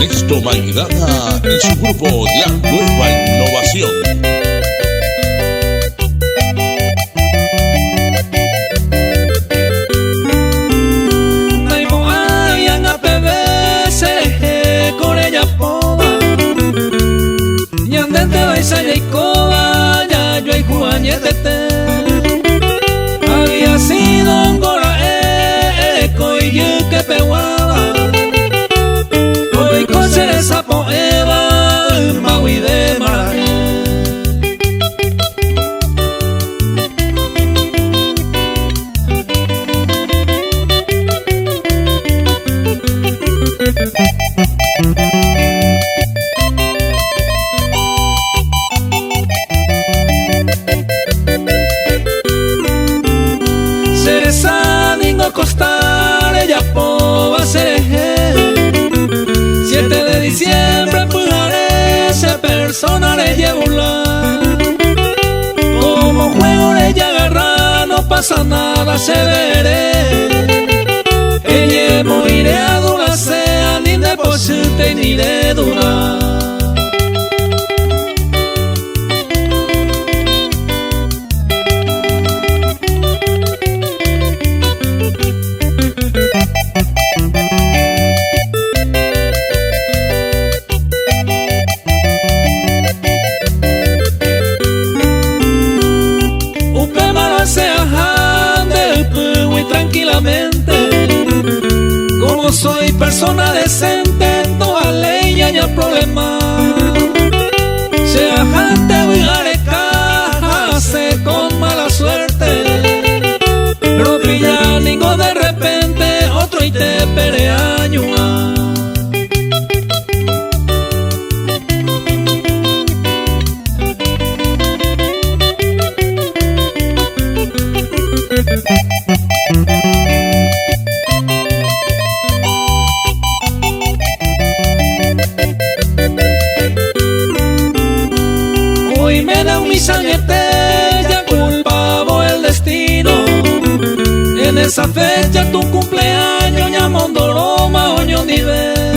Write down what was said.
Ernesto Maidana y su grupo La Nueva Innovación. Había sido un gora eco y que peguaba hoy coser esa poema maui de maraje. Costar ella pova sereje 7 de diciembre pujaré esa persona le llevula como juego le agarra no pasa nada se veré ella moriré a dura sea ni de posite ni de dura. Como soy persona decente, toda ley y el problema. Sea gente muy areca, hace con mala suerte. Pero pilla ningo de repente, otro y te pereaño. Hoy me da un misañete, ya culpavo el destino. En esa fecha tu cumpleaños, ya mondoroma, oño nivel.